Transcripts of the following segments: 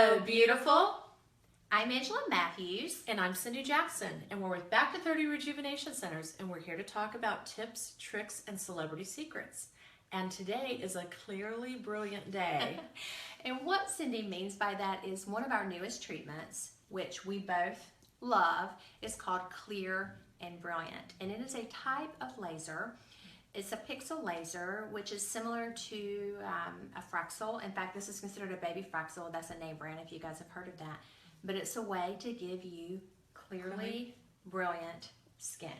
Hello, beautiful. I'm Angela Matthews. And I'm Cindy Jackson, and we're with Back to 30 Rejuvenation Centers, and we're here to talk about tips, tricks, and celebrity secrets. And today is a clearly brilliant day. And what Cindy means by that is one of our newest treatments, which we both love, is called Clear and Brilliant. And it is a type of laser. It's a pixel laser, which is similar to a Fraxel. In fact, this is considered a baby Fraxel. That's a name brand if you guys have heard of that. But it's a way to give you clearly brilliant skin.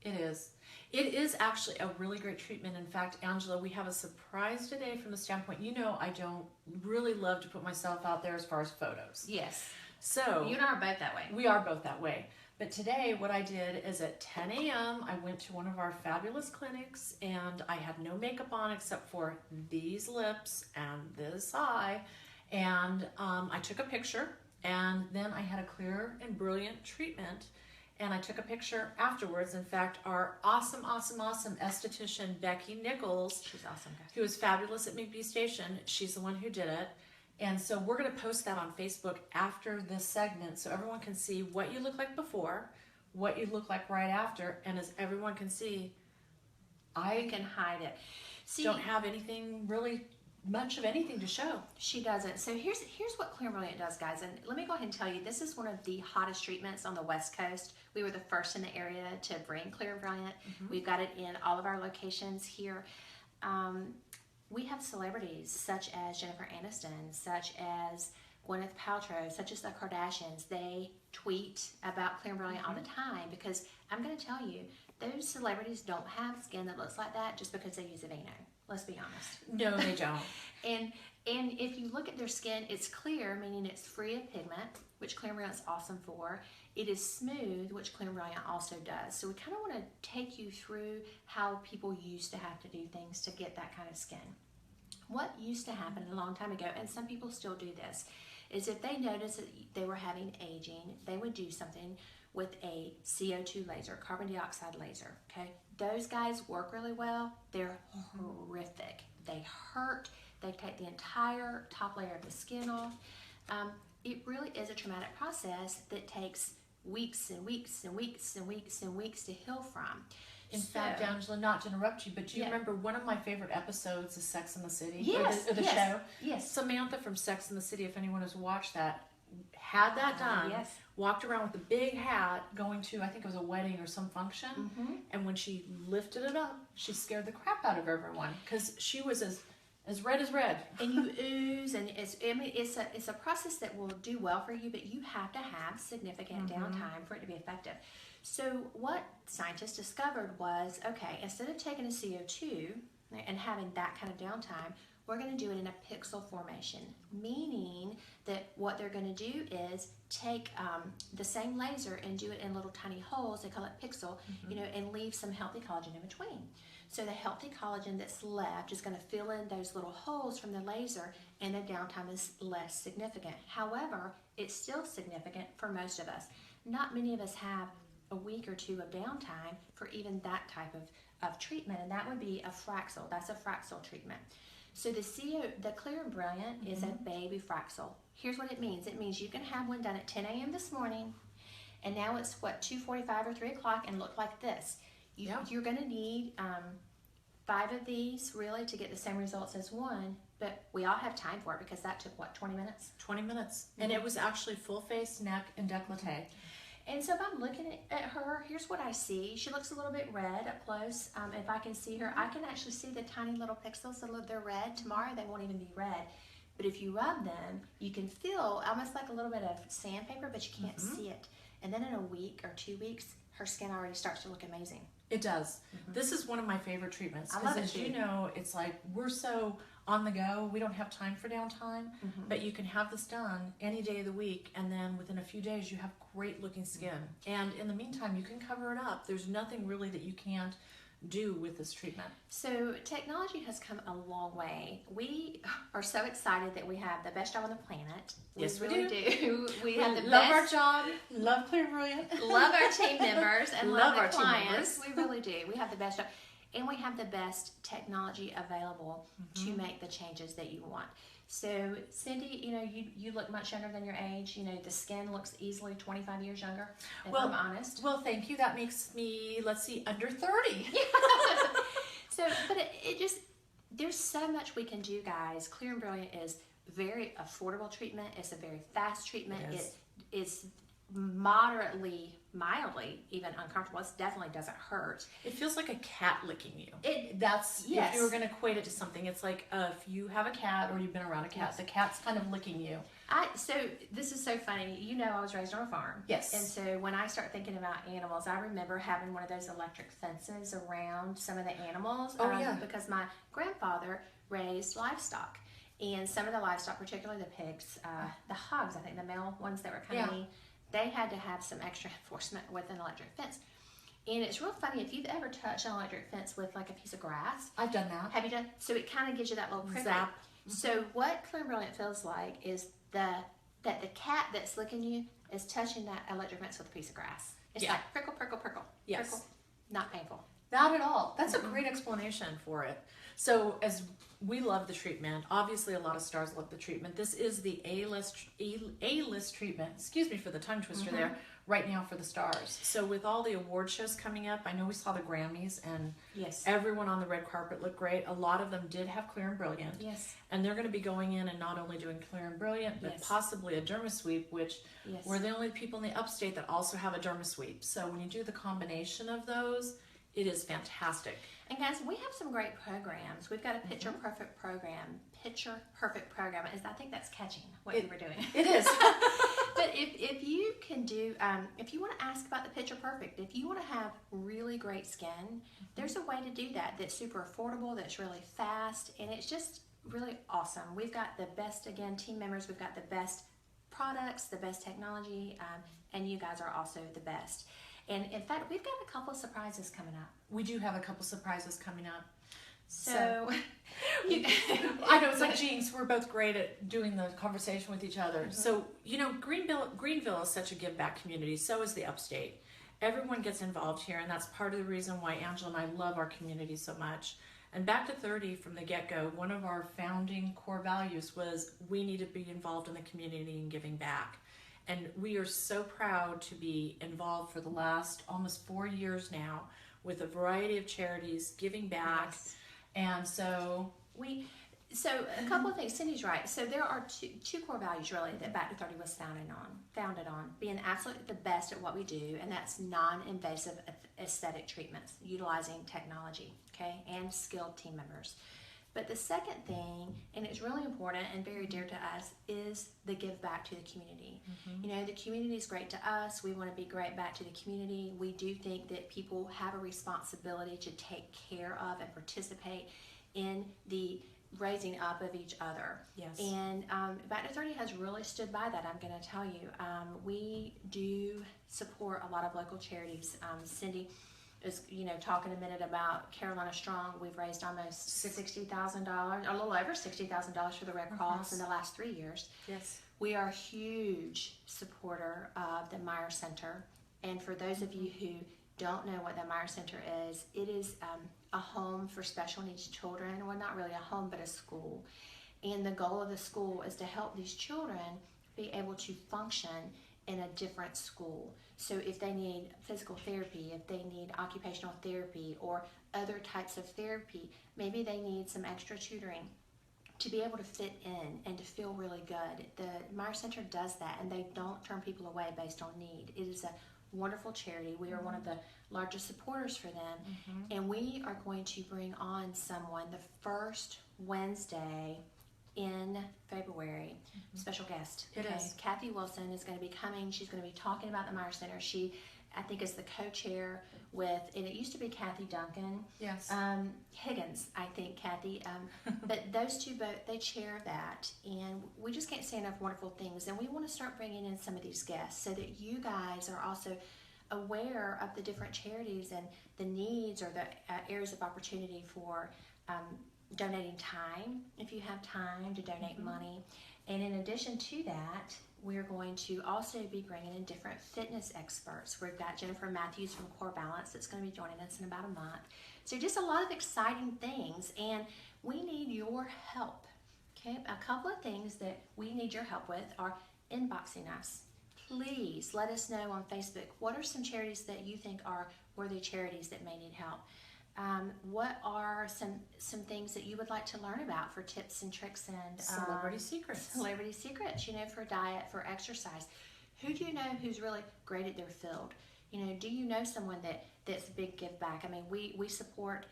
It is. It is actually a really great treatment. In fact, Angela, we have a surprise today from the standpoint, you know, I don't really love to put myself out there as far as photos. Yes. So you and I are both that way. We are both that way. But today what I did is at 10 a.m. I went to one of our fabulous clinics and I had no makeup on except for these lips and this eye. And I took a picture and then I had a clear and brilliant treatment. And I took a picture afterwards. In fact, our awesome esthetician, Becky Nichols, she's awesome, guys, who is fabulous at McBee Station, she's the one who did it. And so we're going to post that on Facebook after this segment so everyone can see what you look like before, what you look like right after, and as everyone can see, I can hide it. See, don't have anything really much of anything to show. She doesn't. So here's what Clear and Brilliant does, guys. And let me go ahead and tell you, this is one of the hottest treatments on the West Coast. We were the first in the area to bring Clear and Brilliant. We've got it in all of our locations here. We have celebrities such as Jennifer Aniston, such as Gwyneth Paltrow, such as the Kardashians. They tweet about Clear and Brilliant all the time because I'm going to tell you, those celebrities don't have skin that looks like that just because they use Aveeno. Let's be honest. No, they don't. And if you look at their skin, it's clear, meaning it's free of pigment, which Clear and Brilliant's awesome for. It is smooth, which Clear and Brilliant also does. So we kind of want to take you through how people used to have to do things to get that kind of skin. What used to happen a long time ago, and some people still do this, is if they noticed that they were having aging, they would do something with a CO2 laser, carbon dioxide laser, okay? Those guys work really well. They're horrific. They hurt. They take the entire top layer of the skin off. It really is a traumatic process that takes weeks and weeks and weeks and weeks and weeks to heal from. In fact, Angela, not to interrupt you, but do you remember one of my favorite episodes is Sex and the City? Yes. Or the show? Yes. Samantha from Sex and the City, if anyone has watched that, had that done, yes. Walked around with a big hat going to, I think it was a wedding or some function, and when she lifted it up, she scared the crap out of everyone because she was as red as red. And you ooze, and it's a process that will do well for you, but you have to have significant downtime for it to be effective. So what scientists discovered was, okay, instead of taking a CO2 and having that kind of downtime, we're going to do it in a pixel formation, meaning that what they're going to do is take the same laser and do it in little tiny holes, they call it pixel, you know, and leave some healthy collagen in between. So the healthy collagen that's left is going to fill in those little holes from the laser, and the downtime is less significant. However, it's still significant for most of us. Not many of us have a week or two of downtime for even that type of treatment, and that would be a Fraxel. That's a Fraxel treatment. So the Clear and Brilliant is a baby Fraxel. Here's what it means. It means you can have one done at 10 a.m. this morning, and now it's, what, 2:45 or 3 o'clock, and look like this. You're going to need 5 of these, really, to get the same results as one, but we all have time for it because that took, what, 20 minutes? 20 minutes. And it was actually full face, neck, and décolleté. And so if I'm looking at her, here's what I see. She looks a little bit red up close. If I can see her, I can actually see the tiny little pixels. They're red. Tomorrow they won't even be red. But if you rub them, you can feel almost like a little bit of sandpaper, but you can't see it. And then in a week or 2 weeks, her skin already starts to look amazing. It does. This is one of my favorite treatments. I love it as too. You know, it's like we're so on the go. We don't have time for downtime, but you can have this done any day of the week, and then within a few days you have great looking skin. And in the meantime, you can cover it up. There's nothing really that you can't do with this treatment. So technology has come a long way. We are so excited that we have the best job on the planet. Yes, we really do. We have the love best. our job, love Clear and Brilliant, love our team members, and love our the team clients. members. We really do. We have the best job. and we have the best technology available to make the changes that you want. So Cindy, you look much younger than your age. The skin looks easily 25 years younger, if I'm honest. Well, thank you. That makes me, let's see, under 30. So, but it just, there's so much we can do, guys. Clear and Brilliant is very affordable treatment. It's a very fast treatment. It is mildly even uncomfortable. It definitely doesn't hurt. It feels like a cat licking you. Yes. If you were going to equate it to something, it's like if you have a cat or you've been around a cat, the cat's kind of licking you. So this is so funny. I was raised on a farm. Yes. And so when I start thinking about animals, I remember having one of those electric fences around some of the animals. Because my grandfather raised livestock. And some of the livestock, particularly the pigs, the hogs, I think the male ones that were kind of mean, they had to have some extra enforcement with an electric fence. And it's real funny, if you've ever touched an electric fence with like a piece of grass. I've done that. Have you done? So it kind of gives you that little prickle. Zap. So what Clear and Brilliant feels like is that the cat that's licking you is touching that electric fence with a piece of grass. It's like prickle, prickle, prickle. Yes. Prickle, not painful. Not at all. That's a great explanation for it. So as we love the treatment, obviously a lot of stars love the treatment. This is the A-list treatment, excuse me for the tongue twister there, right now for the stars. So with all the award shows coming up, I know we saw the Grammys and everyone on the red carpet looked great. A lot of them did have Clear and Brilliant. Yes. And they're going to be going in and not only doing Clear and Brilliant, but possibly a derma sweep, which we're the only people in the upstate that also have a derma sweep. So when you do the combination of those, it is fantastic. And guys, we have some great programs. We've got a Picture Perfect program. Picture Perfect program is, I think that's catching what you were doing. It is. But if you can do, if you want to ask about the Picture Perfect, if you want to have really great skin, there's a way to do that that's super affordable, that's really fast, and it's just really awesome. We've got the best, again, team members. We've got the best products, the best technology, and you guys are also the best. And in fact, we've got a couple of surprises coming up. We do have a couple surprises coming up. So I know it's like Jinx. We're both great at doing the conversation with each other. So Greenville is such a give back community. So is the upstate. Everyone gets involved here, and that's part of the reason why Angela and I love our community so much. And back to 30 from the get-go, one of our founding core values was we need to be involved in the community and giving back. And we are so proud to be involved for the last almost 4 years now with a variety of charities giving back. And so a couple of things. Cindy's right. So there are two core values really that Back to 30 was founded on being absolutely the best at what we do, and that's non-invasive aesthetic treatments utilizing technology, and skilled team members. But the second thing, and it's really important and very dear to us, is the give back to the community. The community is great to us. We want to be great back to the community. We do think that people have a responsibility to take care of and participate in the raising up of each other. Yes. And Back to 30 has really stood by that, I'm going to tell you. We do support a lot of local charities. Cindy is talking a minute about Carolina Strong. We've raised almost $60,000, a little over $60,000 for the Red Cross in the last 3 years. Yes. We are a huge supporter of the Meyer Center, and for those of you who don't know what the Meyer Center is, it is a home for special needs children. Well, not really a home, but a school. And the goal of the school is to help these children be able to function in a different school. So if they need physical therapy, if they need occupational therapy or other types of therapy, maybe they need some extra tutoring to be able to fit in and to feel really good. The Meyer Center does that, and they don't turn people away based on need. It is a wonderful charity. We are one of the largest supporters for them, and we are going to bring on someone the first Wednesday in February. Special guest. It is. Kathy Wilson is going to be coming. She's going to be talking about the Meyer Center. She, I think, is the co-chair with, and it used to be Kathy Duncan. Yes. Higgins, I think, Kathy. But those two both, they chair that, and we just can't say enough wonderful things. And we want to start bringing in some of these guests so that you guys are also aware of the different charities and the needs or the areas of opportunity for donating time, if you have time to donate money. And in addition to that, we're going to also be bringing in different fitness experts. We've got Jennifer Matthews from Core Balance that's going to be joining us in about a month. So just a lot of exciting things, and we need your help. Okay, a couple of things that we need your help with are inboxing us. Please let us know on Facebook, what are some charities that you think are worthy charities that may need help? What are some things that you would like to learn about for tips and tricks and Celebrity secrets. Celebrity secrets, for diet, for exercise. Who do you know who's really great at their field? Do you know someone that's a big give back? I mean, we support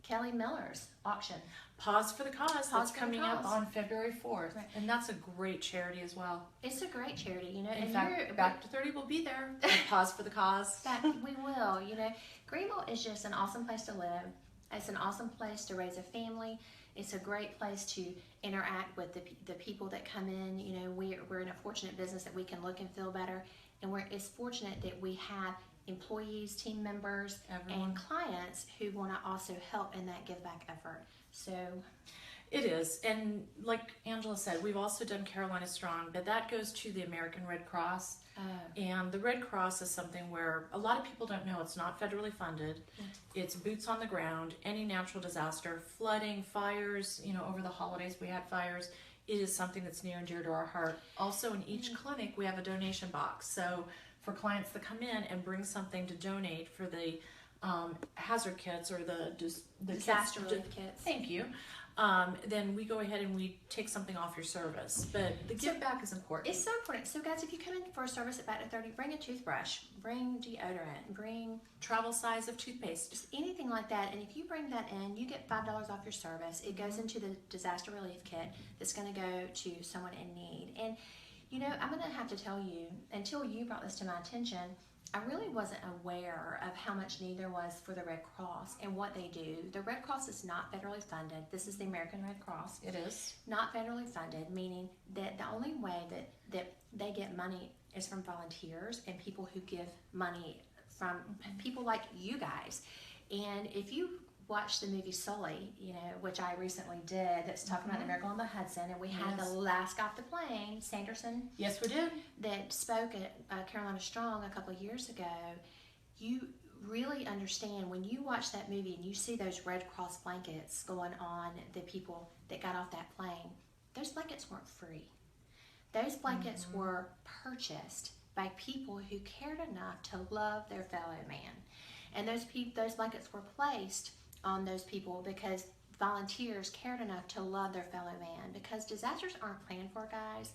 Kelly Miller's auction. Pause for the Cause. Pause That's for the coming up Cause. on February 4th. Right. And that's a great charity as well. It's a great charity, In and fact, Back to 30 will be there. Pause for the Cause. we will. Greenville is just an awesome place to live. It's an awesome place to raise a family. It's a great place to interact with the people that come in. We're in a fortunate business that we can look and feel better, and it's fortunate that we have employees, team members, Everyone. and clients who want to also help in that give back effort. So It is. And like Angela said, we've also done Carolina Strong, but that goes to the American Red Cross. And the Red Cross is something where a lot of people don't know it's not federally funded. It's boots on the ground, any natural disaster, flooding, fires, over the holidays we had fires. It is something that's near and dear to our heart. Also in each clinic we have a donation box. So for clients that come in and bring something to donate for the hazard kits or the disaster kits, relief kits. Thank you. Then we go ahead and we take something off your service. But the give back is important. It's so important. So guys, if you come in for a service at Back to 30, bring a toothbrush, bring deodorant, bring Travel size of toothpaste. just anything like that. And if you bring that in, you get $5 off your service. It goes into the disaster relief kit that's going to go to someone in need. And I'm going to have to tell you, until you brought this to my attention, I really wasn't aware of how much need there was for the Red Cross and what they do. The Red Cross is not federally funded. This is the American Red Cross. It is. Not federally funded, meaning that the only way that they get money is from volunteers and people who give money from people like you guys. And if you watch the movie Sully, which I recently did, that's talking about the Miracle on the Hudson, and we had the last guy off the plane, Sanderson, Yes, we did. that spoke at Carolina Strong a couple of years ago. You really understand when you watch that movie and you see those Red Cross blankets going on the people that got off that plane. Those blankets weren't free. Those blankets were purchased by people who cared enough to love their fellow man. And those blankets were placed on those people because volunteers cared enough to love their fellow man, because disasters aren't planned for, guys,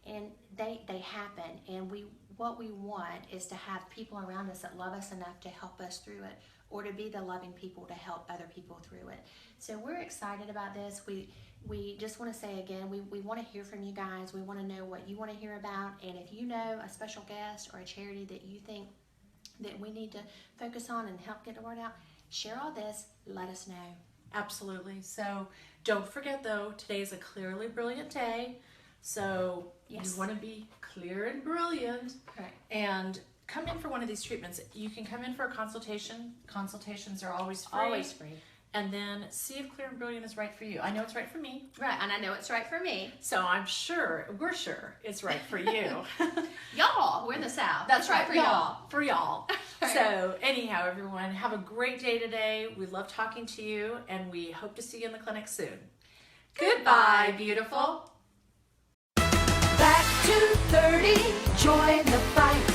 and they happen. And what we want is to have people around us that love us enough to help us through it, or to be the loving people to help other people through it. So we're excited about this. We just want to say again, we want to hear from you guys. We want to know what you want to hear about, and if you know a special guest or a charity that you think that we need to focus on and help get the word out, share all this, let us know. Absolutely. So don't forget though, today is a clearly brilliant day. So Yes. you want to be clear and brilliant. Correct. And come in for one of these treatments. You can come in for a consultation. Consultations are always free. Always free. And then see if Clear and Brilliant is right for you. I know it's right for me. Right, and I know it's right for me. So we're sure it's right for you. Y'all, we're in the South. That's It's right for y'all. For y'all. Right. So anyhow, everyone, have a great day today. We love talking to you, and we hope to see you in the clinic soon. Goodbye, beautiful. Back to 30, join the fight.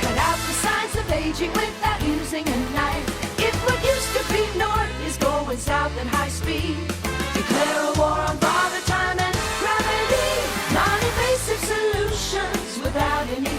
Cut out the signs of aging without using a knife. If what used to be north is going south at high speed, declare a war on father time and gravity. Non-invasive solutions without any